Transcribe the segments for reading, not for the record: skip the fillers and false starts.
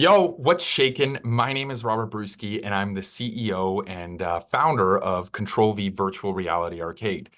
Yo, what's shaking? My name is Robert Bruski, and I'm the CEO and founder of Control V Virtual Reality Arcade.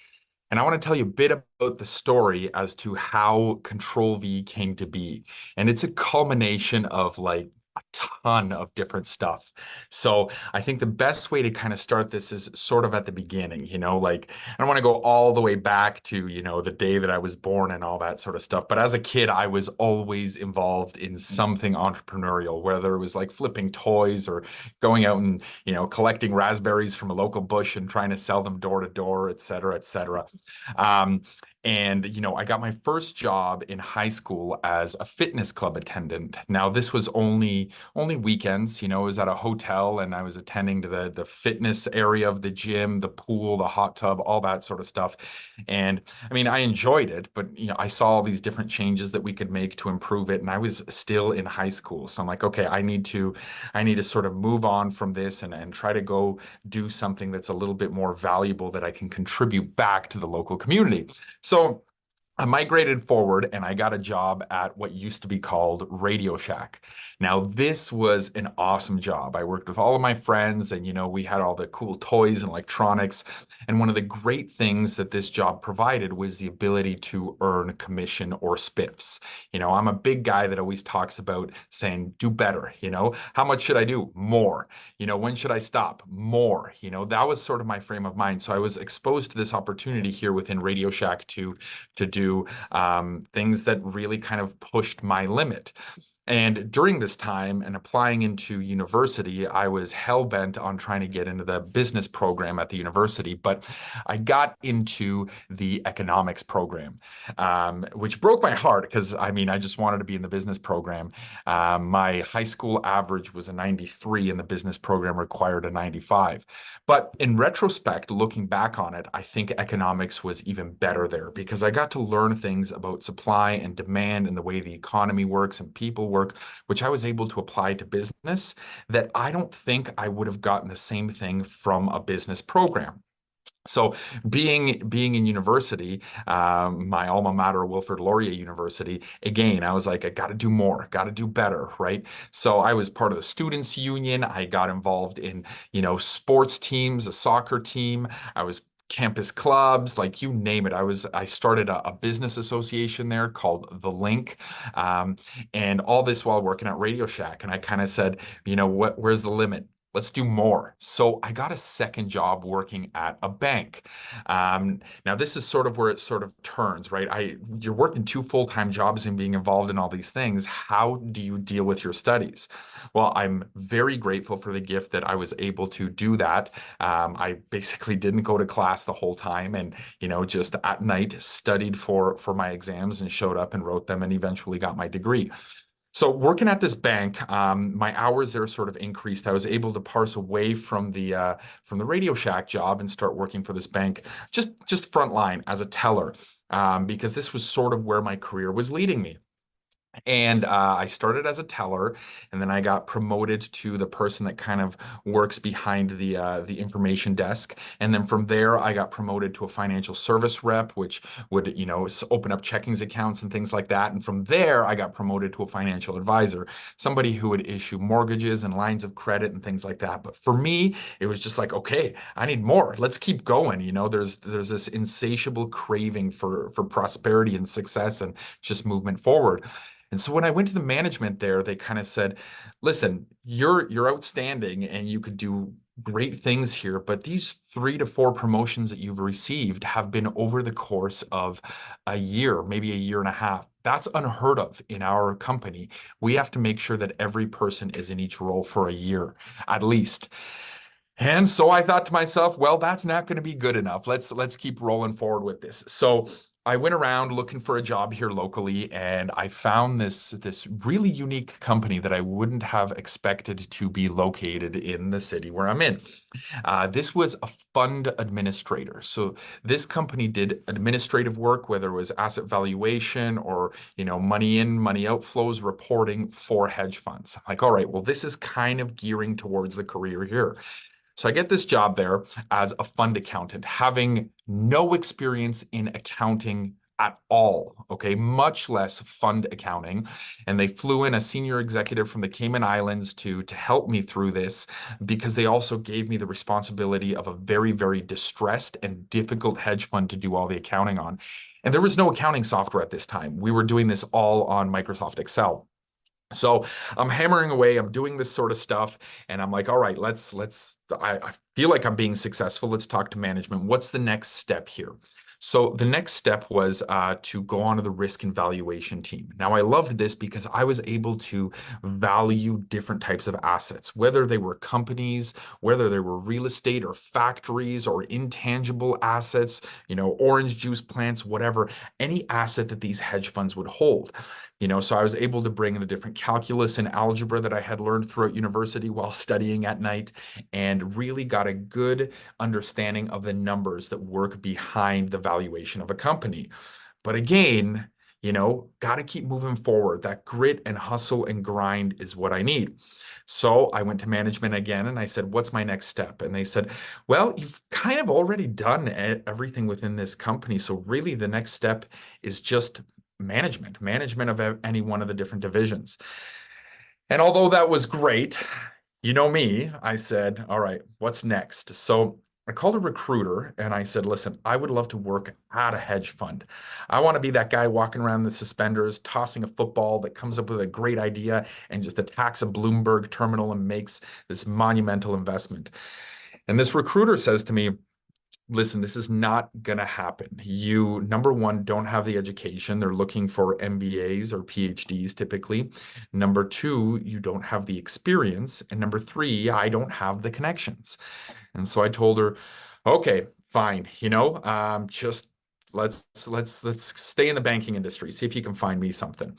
And I want to tell you a bit about the story as to how Control V came to be. And it's a culmination of like a ton of different stuff. So I think the best way to kind of start this is sort of at the beginning, like I don't want to go all the way back to, the day that I was born and all that sort of stuff. But as a kid, I was always involved in something entrepreneurial, whether it was like flipping toys or going out and, collecting raspberries from a local bush and trying to sell them door to door, et cetera, et cetera. Um, and I got my first job in high school as a fitness club attendant. Now, this was only weekends. It was at a hotel, and I was attending to the fitness area of the gym, the pool, the hot tub, all that sort of stuff. And I mean, I enjoyed it, but I saw all these different changes that we could make to improve it, and I was still in high school. So I'm like, okay, I need to sort of move on from this and try to go do something that's a little bit more valuable that I can contribute back to the local community. So I migrated forward and I got a job at what used to be called Radio Shack. Now, this was an awesome job. I worked with all of my friends and, we had all the cool toys and electronics. And one of the great things that this job provided was the ability to earn commission or spiffs. I'm a big guy that always talks about saying, do better. How much should I do? More. When should I stop? More. That was sort of my frame of mind. So I was exposed to this opportunity here within Radio Shack to do things that really kind of pushed my limit. And during this time and applying into university, I was hell bent on trying to get into the business program at the university, but I got into the economics program, which broke my heart because I mean, I just wanted to be in the business program. My high school average was a 93, and the business program required a 95. But in retrospect, looking back on it, I think economics was even better there because I got to learn things about supply and demand and the way the economy works and people work, which I was able to apply to business that I don't think I would have gotten the same thing from a business program. So being in university, my alma mater, Wilfrid Laurier University, again, I was like, I got to do more, got to do better, right? So I was part of the students' union. I got involved in, sports teams, a soccer team. I was campus clubs, like you name it. I started a business association there called The Link, um, and all this while working at Radio Shack. And I kind of said, where's the limit? Let's do more. So I got a second job working at a bank. Now this is sort of where it sort of turns, right? You're working two full-time jobs and being involved in all these things. How do you deal with your studies? Well, I'm very grateful for the gift that I was able to do that. I basically didn't go to class the whole time, and just at night studied for my exams and showed up and wrote them and eventually got my degree. So working at this bank, my hours there sort of increased. I was able to parse away from the Radio Shack job and start working for this bank, just frontline as a teller, because this was sort of where my career was leading me. And I started as a teller, and then I got promoted to the person that kind of works behind the information desk. And then from there, I got promoted to a financial service rep, which would open up checkings accounts and things like that. And from there, I got promoted to a financial advisor, somebody who would issue mortgages and lines of credit and things like that. But for me, it was just like, okay, I need more. Let's keep going. There's this insatiable craving for prosperity and success and just movement forward. And so when I went to the management there, they kind of said, "Listen, you're outstanding and you could do great things here, but these 3 to 4 promotions that you've received have been over the course of a year, maybe a year and a half. That's unheard of in our company. We have to make sure that every person is in each role for a year at least." And so I thought to myself, well, that's not going to be good enough. Let's keep rolling forward with this. So I went around looking for a job here locally, and I found this really unique company that I wouldn't have expected to be located in the city where I'm in. This was a fund administrator. So this company did administrative work, whether it was asset valuation or money in, money outflows reporting for hedge funds. I'm like, all right, well, this is kind of gearing towards the career here. So I get this job there as a fund accountant, having no experience in accounting at all, okay, much less fund accounting. And they flew in a senior executive from the Cayman Islands to help me through this because they also gave me the responsibility of a very, very distressed and difficult hedge fund to do all the accounting on. And there was no accounting software at this time. We were doing this all on Microsoft Excel. So I'm hammering away, I'm doing this sort of stuff, and I'm like, all right, I feel like I'm being successful. Let's talk to management. What's the next step here? So the next step was to go on to the risk and valuation team. Now, I loved this because I was able to value different types of assets, whether they were companies, whether they were real estate or factories or intangible assets, orange juice plants, whatever, any asset that these hedge funds would hold. So I was able to bring in the different calculus and algebra that I had learned throughout university while studying at night and really got a good understanding of the numbers that work behind the valuation of a company. But again, got to keep moving forward. That grit and hustle and grind is what I need. So I went to management again and I said, what's my next step? And they said, well, you've kind of already done everything within this company. So really the next step is just management of any one of the different divisions. And although that was great, you know me, I said, all right, what's next? So I called a recruiter and I said, listen, I would love to work at a hedge fund. I want to be that guy walking around the suspenders, tossing a football that comes up with a great idea and just attacks a Bloomberg terminal and makes this monumental investment. And this recruiter says to me, listen, this is not going to happen. You, number one, don't have the education. They're looking for MBAs or PhDs typically. Number two, you don't have the experience. And number three, I don't have the connections. And so I told her, okay, fine, just let's stay in the banking industry, see if you can find me something.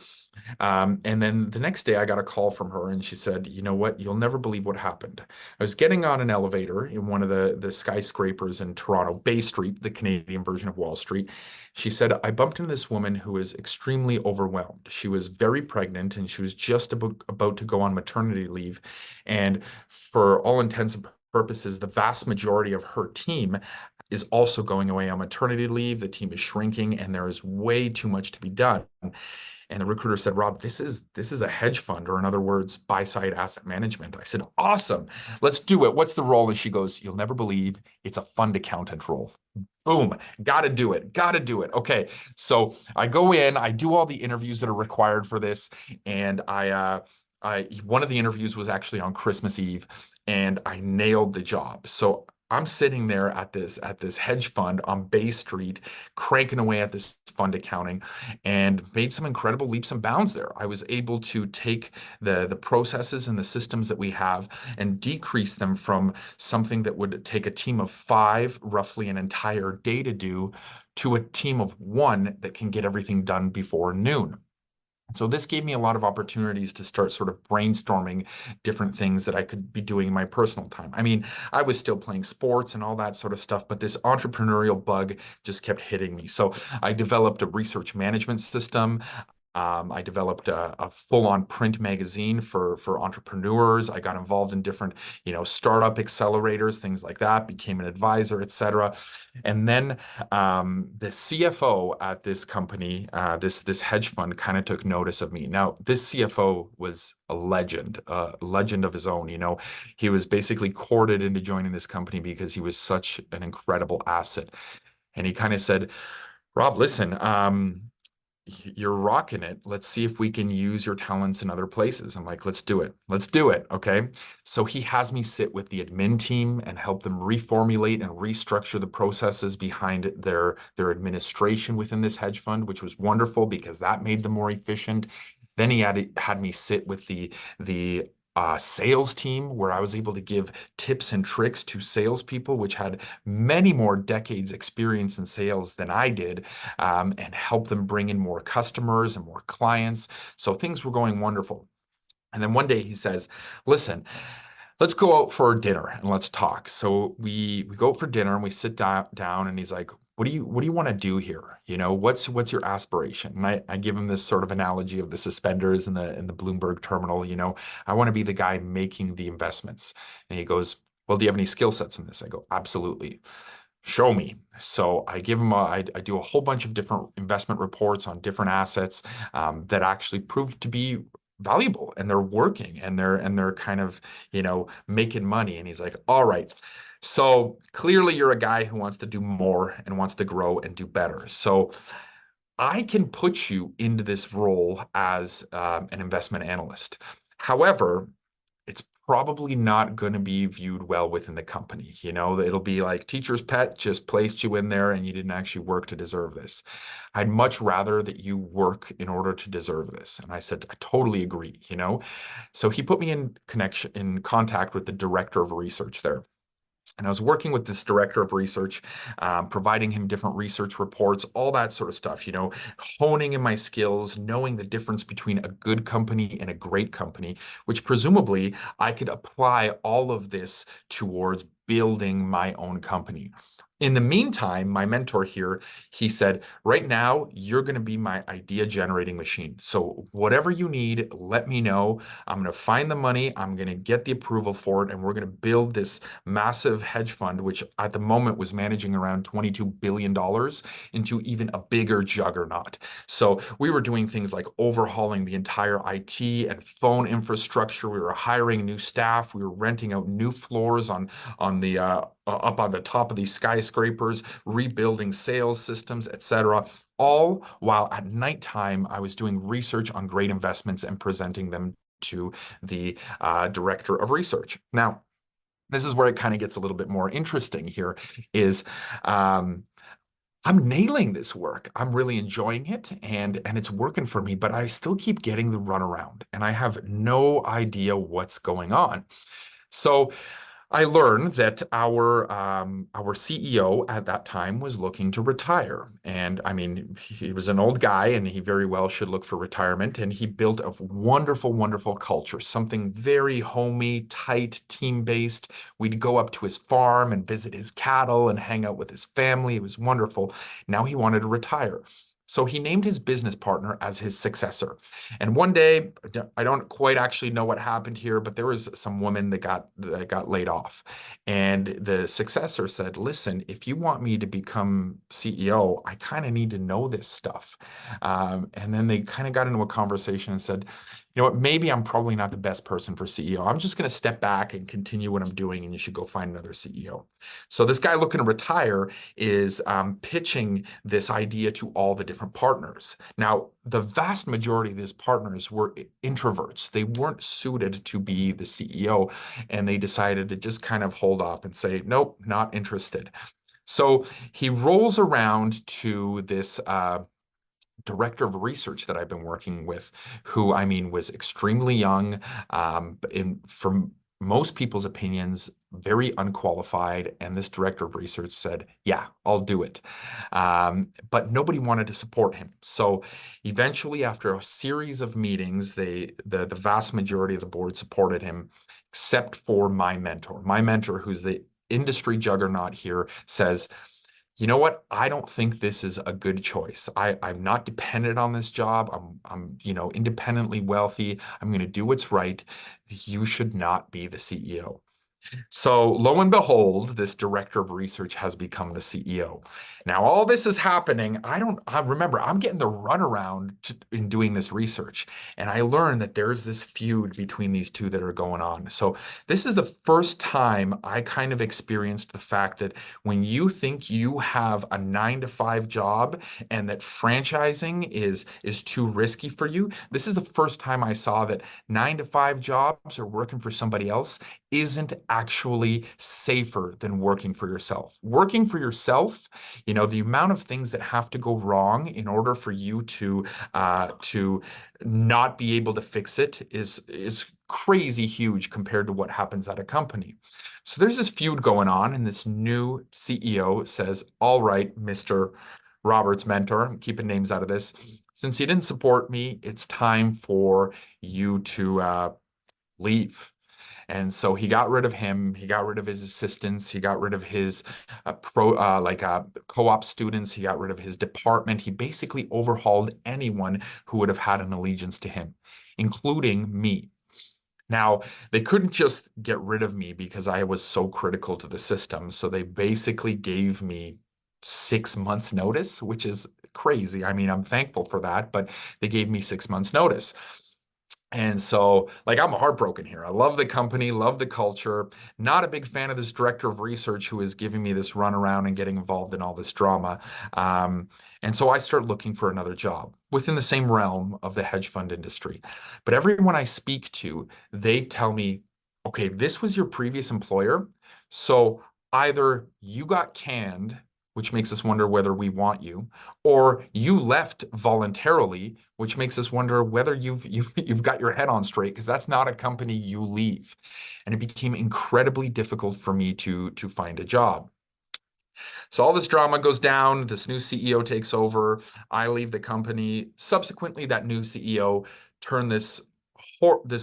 And then the next day I got a call from her and she said, you know what, you'll never believe what happened. I was getting on an elevator in one of the skyscrapers in Toronto, Bay Street, the Canadian version of Wall Street. She said, I bumped into this woman who was extremely overwhelmed. She was very pregnant and she was just about to go on maternity leave. And for all intents and purposes, the vast majority of her team is also going away on maternity leave. The team is shrinking and there is way too much to be done. And the recruiter said, Rob, this is a hedge fund, or in other words, buy-side asset management. I said, awesome, let's do it. What's the role? And she goes, you'll never believe it's a fund accountant role. Boom, got to do it. Got to do it. Okay. So I go in, I do all the interviews that are required for this. And one of the interviews was actually on Christmas Eve and I nailed the job. So I'm sitting there at this hedge fund on Bay Street, cranking away at this fund accounting, and made some incredible leaps and bounds there. I was able to take the processes and the systems that we have and decrease them from something that would take a team of 5, roughly an entire day to do, to a team of 1 that can get everything done before noon. So this gave me a lot of opportunities to start sort of brainstorming different things that I could be doing in my personal time. I mean, I was still playing sports and all that sort of stuff, but this entrepreneurial bug just kept hitting me. So I developed a research management system. I developed a full-on print magazine for entrepreneurs. I got involved in different, startup accelerators, things like that, became an advisor, etc. And then the CFO at this company, this hedge fund, kind of took notice of me. Now, this CFO was a legend of his own. He was basically courted into joining this company because he was such an incredible asset. And he kind of said, Rob, listen, you're rocking it. Let's see if we can use your talents in other places. I'm like, let's do it. Let's do it. Okay. So he has me sit with the admin team and help them reformulate and restructure the processes behind their administration within this hedge fund, which was wonderful because that made them more efficient. Then he had me sit with the sales team where I was able to give tips and tricks to salespeople, which had many more decades experience in sales than I did, and help them bring in more customers and more clients. So things were going wonderful. And then one day he says, listen, let's go out for dinner and let's talk. So we go out for dinner and we sit down and he's like, what do you want to do here? What's your aspiration? And I give him this sort of analogy of the suspenders in the Bloomberg terminal. I want to be the guy making the investments. And he goes, well, do you have any skill sets in this? I go, absolutely. Show me. So I give him I do a whole bunch of different investment reports on different assets that actually prove to be valuable and they're working and they're kind of, making money. And he's like, all right. So clearly you're a guy who wants to do more and wants to grow and do better. So I can put you into this role as an investment analyst. However, it's probably not going to be viewed well within the company. It'll be like teacher's pet just placed you in there and you didn't actually work to deserve this. I'd much rather that you work in order to deserve this. And I said, I totally agree. So he put me in contact with the director of research there. And I was working with this director of research, providing him different research reports, all that sort of stuff, honing in my skills, knowing the difference between a good company and a great company, which presumably I could apply all of this towards building my own company. In the meantime, my mentor here, he said, right now, you're going to be my idea generating machine. So whatever you need, let me know. I'm going to find the money. I'm going to get the approval for it. And we're going to build this massive hedge fund, which at the moment was managing around $22 billion into even a bigger juggernaut. So we were doing things like overhauling the entire IT and phone infrastructure. We were hiring new staff. We were renting out new floors on the up on the top of these skyscrapers, rebuilding sales systems, etc. All while at nighttime I was doing research on great investments and presenting them to the director of research. Now, this is where it kind of gets a little bit more interesting here is I'm nailing this work. I'm really enjoying it and it's working for me, but I still keep getting the runaround and I have no idea what's going on. So I learned that our CEO at that time was looking to retire. And I mean, he was an old guy and he very well should look for retirement. And he built a wonderful, wonderful culture, something very homey, tight, team-based. We'd go up to his farm and visit his cattle and hang out with his family. It was wonderful. Now he wanted to retire. So he named his business partner as his successor. And one day, I don't quite actually know what happened here, but there was some woman that got laid off. And the successor said, listen, if you want me to become CEO, I kind of need to know this stuff. And then they kind of got into a conversation and said, you know what, maybe I'm probably not the best person for CEO. I'm just going to step back and continue what I'm doing, and you should go find another CEO. So this guy looking to retire is pitching this idea to all the different partners. Now, the vast majority of these partners were introverts. They weren't suited to be the CEO, and they decided to just kind of hold off and say, nope, not interested. So he rolls around to this director of research that I've been working with, who I mean was extremely young, from most people's opinions, very unqualified. And this director of research said, yeah, I'll do it. But nobody wanted to support him. So eventually, after a series of meetings, the vast majority of the board supported him, except for my mentor. My mentor, who's the industry juggernaut here, says, you know what? I don't think this is a good choice. I'm not dependent on this job. I'm independently wealthy. I'm going to do what's right. You should not be the CEO. So lo and behold, this director of research has become the CEO. Now, all this is happening. I remember I'm getting the runaround in doing this research. And I learned that there's this feud between these two that are going on. So this is the first time I kind of experienced the fact that when you think you have a 9 to 5 job and that franchising is too risky for you, this is the first time I saw that 9 to 5 jobs or working for somebody else isn't actually safer than working for yourself. Working for yourself, the amount of things that have to go wrong in order for you to not be able to fix it is crazy huge compared to what happens at a company. So there's this feud going on, and this new CEO says, all right, Mr. Robert's mentor, I'm keeping names out of this, since you didn't support me, it's time for you to leave. And so he got rid of him. He got rid of his assistants. He got rid of his co-op students. He got rid of his department. He basically overhauled anyone who would have had an allegiance to him, including me. Now, they couldn't just get rid of me because I was so critical to the system. So they basically gave me 6 months notice, which is crazy. I mean, I'm thankful for that, but they gave me 6 months notice. And so, like, I'm heartbroken here. I love the company, love the culture. Not a big fan of this director of research who is giving me this run around and getting involved in all this drama. Um, and so I start looking for another job within the same realm of the hedge fund industry. But everyone I speak to, they tell me, okay, this was your previous employer. So either you got canned, which makes us wonder whether we want you, or you left voluntarily, which makes us wonder whether you've got your head on straight, because that's not a company you leave. And it became incredibly difficult for me to find a job. So all this drama goes down, this new CEO takes over, I leave the company. Subsequently, that new CEO turned this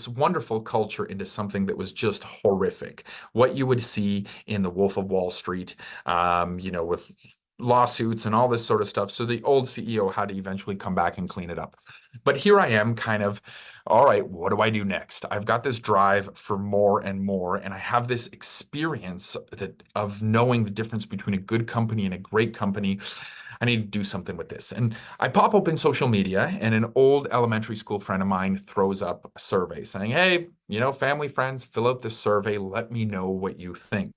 wonderful culture into something that was just horrific. What you would see in the Wolf of Wall Street, with lawsuits and all this sort of stuff. So the old CEO had to eventually come back and clean it up. But here I am, kind of, all right, what do I do next? I've got this drive for more and more, and I have this experience of knowing the difference between a good company and a great company. I need to do something with this. And I pop open social media, and an old elementary school friend of mine throws up a survey saying, hey, family, friends, fill out this survey. Let me know what you think.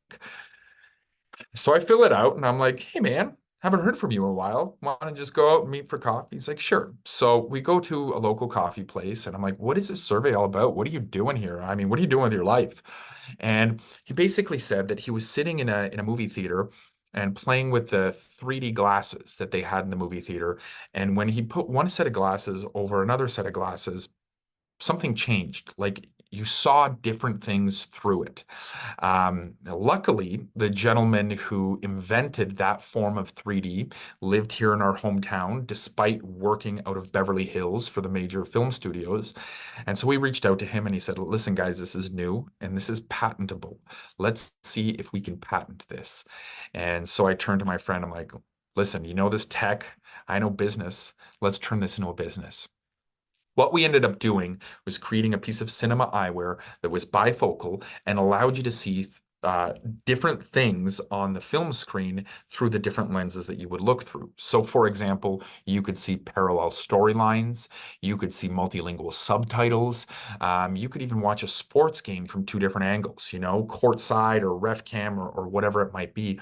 So I fill it out and I'm like, hey man, haven't heard from you in a while. Want to just go out and meet for coffee? He's like, sure. So we go to a local coffee place and I'm like, what is this survey all about? What are you doing here? I mean, what are you doing with your life? And he basically said that he was sitting in a movie theater and playing with the 3D glasses that they had in the movie theater. And when he put one set of glasses over another set of glasses, something changed. Like you saw different things through it. Luckily, the gentleman who invented that form of 3D lived here in our hometown, despite working out of Beverly Hills for the major film studios. And so we reached out to him and he said, listen, guys, this is new and this is patentable. Let's see if we can patent this. And so I turned to my friend. I'm like, listen, you know this tech, I know business. Let's turn this into a business. What we ended up doing was creating a piece of cinema eyewear that was bifocal and allowed you to see uh, different things on the film screen through the different lenses that you would look through. So, for example, you could see parallel storylines, you could see multilingual subtitles, you could even watch a sports game from two different angles, courtside or ref cam or whatever it might be,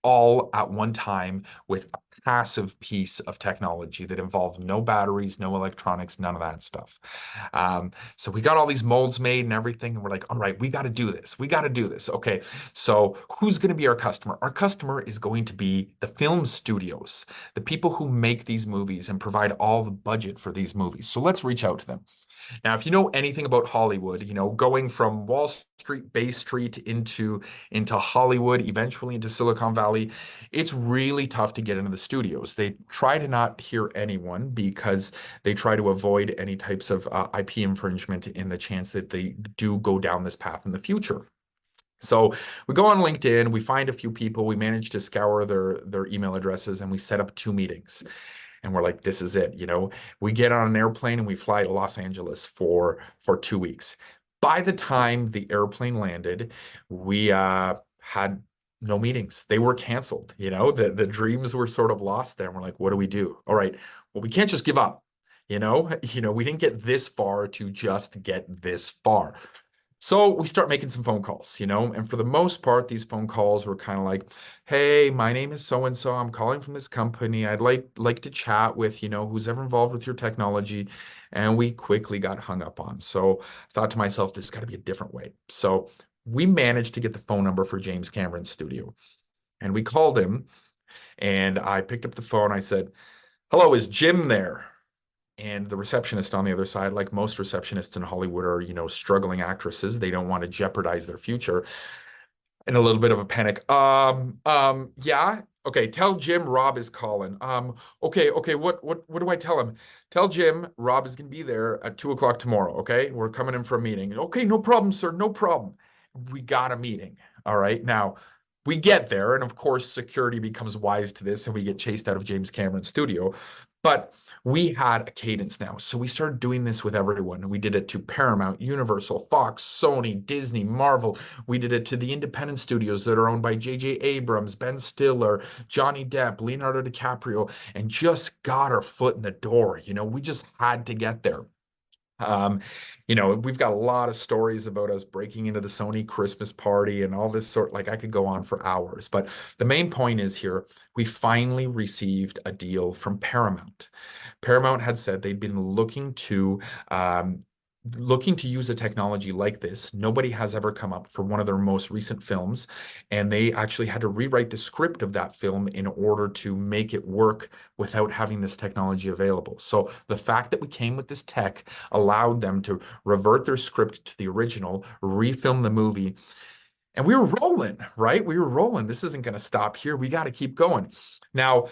all at one time with a passive piece of technology that involved no batteries, no electronics, none of that stuff. So we got all these molds made and everything, and we're like, all right, we got to do this. We got to do this. Okay, so who's going to be our customer? Our customer is going to be the film studios, the people who make these movies and provide all the budget for these movies. So let's reach out to them. Now, if you know anything about Hollywood, going from Wall Street, Bay Street into Hollywood, eventually into Silicon Valley, it's really tough to get into the studios. They try to not hear anyone because they try to avoid any types of IP infringement in the chance that they do go down this path in the future. So we go on LinkedIn, we find a few people, we manage to scour their email addresses, and we set up 2 meetings. And we're like, this is it. We get on an airplane and we fly to Los Angeles for 2 weeks. By the time the airplane landed, we had no meetings. They were canceled. The dreams were sort of lost there. And we're like, what do we do? All right, well, we can't just give up. We didn't get this far to just get this far. So we start making some phone calls, and for the most part, these phone calls were kind of like, "Hey, my name is so and so. I'm calling from this company. I'd like to chat with, who's ever involved with your technology." And we quickly got hung up on. So I thought to myself, there's got to be a different way. So we managed to get the phone number for James Cameron's studio, and we called him, and I picked up the phone. I said, "Hello, is Jim there?" And the receptionist on the other side, like most receptionists in Hollywood, are, struggling actresses. They don't want to jeopardize their future. In a little bit of a panic. Yeah. Okay, tell Jim Rob is calling. Okay, what do I tell him? Tell Jim Rob is gonna be there at 2 o'clock tomorrow. Okay, we're coming in for a meeting. Okay, no problem, sir, no problem. We got a meeting. All right. Now we get there, and of course, security becomes wise to this, and we get chased out of James Cameron's studio. But we had a cadence now. So we started doing this with everyone. We did it to Paramount, Universal, Fox, Sony, Disney, Marvel. We did it to the independent studios that are owned by J.J. Abrams, Ben Stiller, Johnny Depp, Leonardo DiCaprio, and just got our foot in the door. We just had to get there. Um, we've got a lot of stories about us breaking into the Sony Christmas party and all this sort, like I could go on for hours. But the main point is here, we finally received a deal from Paramount. Paramount had said they'd been um, looking to use a technology like this. Nobody has ever come up for one of their most recent films, and they actually had to rewrite the script of that film in order to make it work without having this technology available. So the fact that we came with this tech allowed them to revert their script to the original, refilm the movie, and we were rolling, right? We were rolling. This isn't going to stop here. We got to keep going. Now,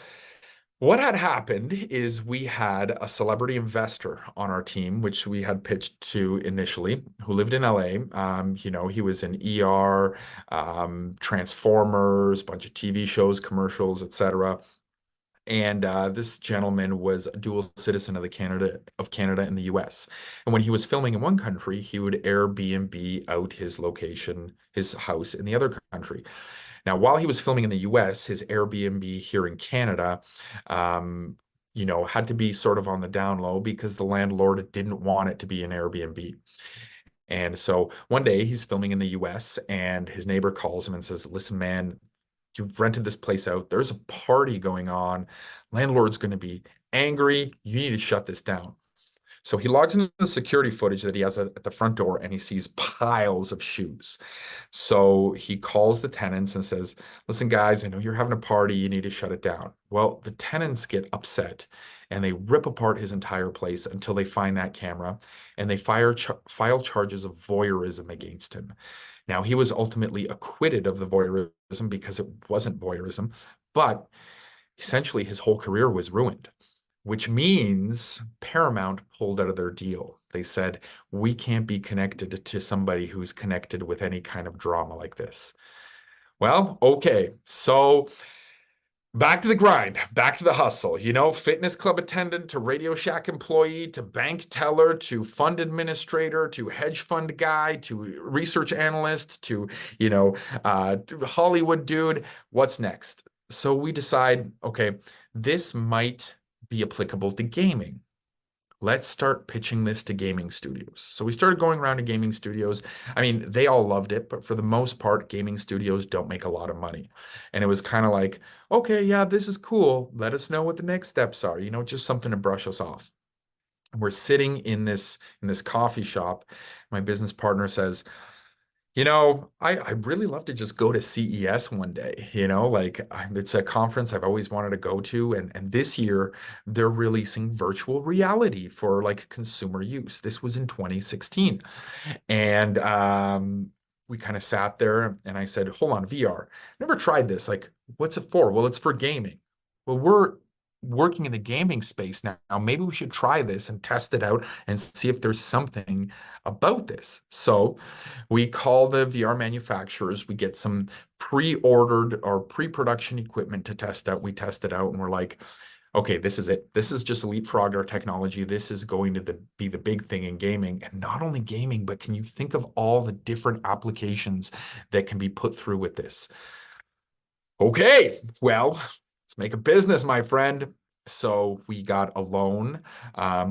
what had happened is we had a celebrity investor on our team, which we had pitched to initially, who lived in LA. He was in ER, Transformers, bunch of TV shows, commercials, etc. And this gentleman was a dual citizen of Canada and the US. And when he was filming in one country, he would Airbnb out his location, his house in the other country. Now, while he was filming in the US, his Airbnb here in Canada, had to be sort of on the down low because the landlord didn't want it to be an Airbnb. And so one day he's filming in the US and his neighbor calls him and says, "Listen, man, you've rented this place out. There's a party going on. Landlord's going to be angry. You need to shut this down." So he logs into the security footage that he has at the front door and he sees piles of shoes. So he calls the tenants and says, "Listen, guys, I know you're having a party. You need to shut it down." Well, the tenants get upset and they rip apart his entire place until they find that camera and they file charges of voyeurism against him. Now, he was ultimately acquitted of the voyeurism because it wasn't voyeurism, but essentially his whole career was ruined, which means Paramount pulled out of their deal. They said, "We can't be connected to somebody who's connected with any kind of drama like this." Well, okay. So back to the grind, back to the hustle, fitness club attendant to Radio Shack employee to bank teller to fund administrator to hedge fund guy to research analyst to, Hollywood dude. What's next? So we decide, okay, this might be applicable to gaming. Let's start pitching this to gaming studios. So we started going around to gaming studios. I mean, they all loved it, but for the most part, gaming studios don't make a lot of money. And it was kind of like, okay, yeah, this is cool. Let us know what the next steps are, just something to brush us off. We're sitting in this coffee shop. My business partner says, I really love to just go to CES one day, it's a conference I've always wanted to go to. And this year they're releasing virtual reality for like consumer use. This was in 2016. And we kind of sat there and I said, "Hold on, VR. Never tried this. Like, what's it for?" "Well, it's for gaming." "Well, we're working in the gaming space now. Maybe we should try this and test it out and see if there's something about this." So we call the VR manufacturers, we get some pre-ordered or pre-production equipment to test out. We test it out and we're like, okay, this is it. This is just leapfrog our technology. This is going to be the big thing in gaming. And not only gaming, but can you think of all the different applications that can be put through with this? Okay, well, let's make a business, my friend. So we got a loan.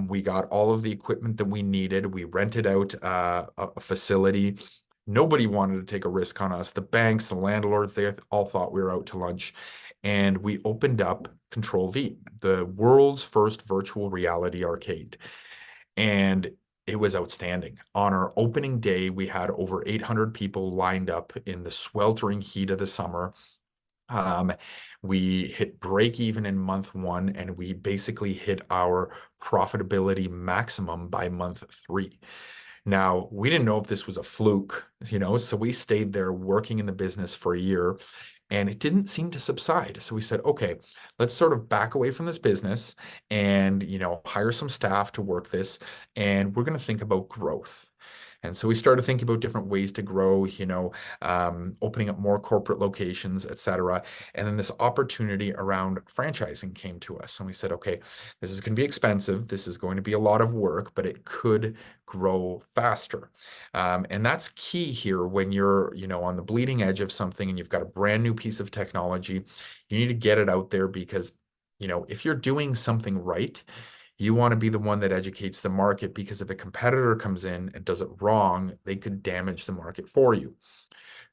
We got all of the equipment that we needed. We rented out a facility. Nobody wanted to take a risk on us. The banks, the landlords, they all thought we were out to lunch. And we opened up Control V, the world's first virtual reality arcade. And it was outstanding. On our opening day, we had over 800 people lined up in the sweltering heat of the summer. Um, we hit break even in month one, and we basically hit our profitability maximum by month three. Now, we didn't know if this was a fluke, so we stayed there working in the business for a year, and it didn't seem to subside. So we said, okay, let's sort of back away from this business and, hire some staff to work this, and we're going to think about growth. And so we started thinking about different ways to grow, opening up more corporate locations, et cetera. And then this opportunity around franchising came to us. And we said, okay, this is going to be expensive. This is going to be a lot of work, but it could grow faster. And that's key here when you're, on the bleeding edge of something and you've got a brand new piece of technology. You need to get it out there because, if you're doing something right, you want to be the one that educates the market because if a competitor comes in and does it wrong, they could damage the market for you.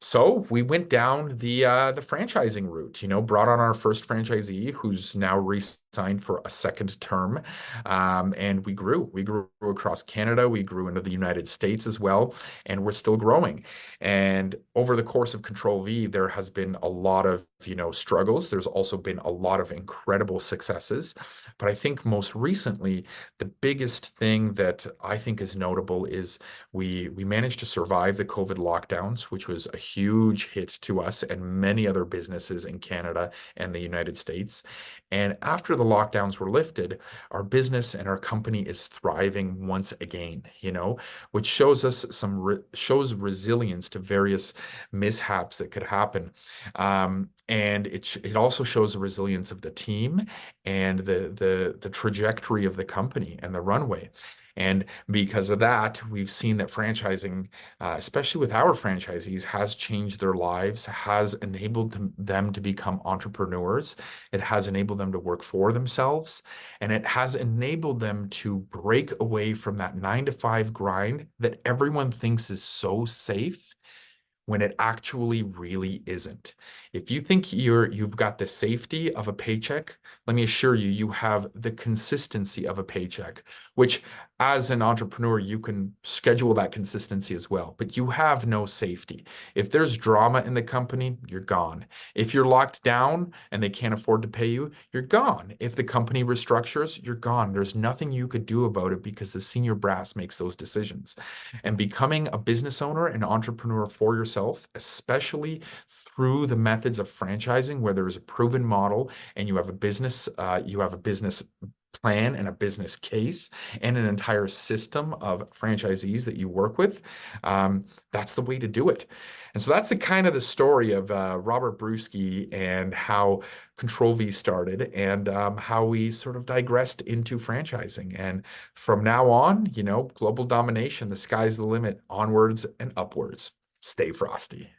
So we went down the franchising route, brought on our first franchisee who's now re-signed for a second term. And we grew. We grew across Canada, we grew into the United States as well, and we're still growing. And over the course of Control V, there has been a lot of, struggles. There's also been a lot of incredible successes. But I think most recently, the biggest thing that I think is notable is we managed to survive the COVID lockdowns, which was a huge hit to us and many other businesses in Canada and the United States. And after the lockdowns were lifted, our business and our company is thriving once again, which shows us shows resilience to various mishaps that could happen. And it also shows the resilience of the team and the trajectory of the company and the runway. And because of that, we've seen that franchising, especially with our franchisees, has changed their lives, has enabled them to become entrepreneurs. It has enabled them to work for themselves, and it has enabled them to break away from that 9 to 5 grind that everyone thinks is so safe when it actually really isn't. If you think you've got the safety of a paycheck, let me assure you, you have the consistency of a paycheck, which as an entrepreneur, you can schedule that consistency as well, but you have no safety. If there's drama in the company, you're gone. If you're locked down and they can't afford to pay you, you're gone. If the company restructures, you're gone. There's nothing you could do about it because the senior brass makes those decisions. And becoming a business owner and entrepreneur for yourself, especially through the methods of franchising, where there is a proven model and you have a business plan and a business case and an entire system of franchisees that you work with, that's the way to do it. And so that's the kind of the story of Robert Bruski and how Control V started and how we sort of digressed into franchising. And from now on, global domination, the sky's the limit, onwards and upwards. Stay frosty.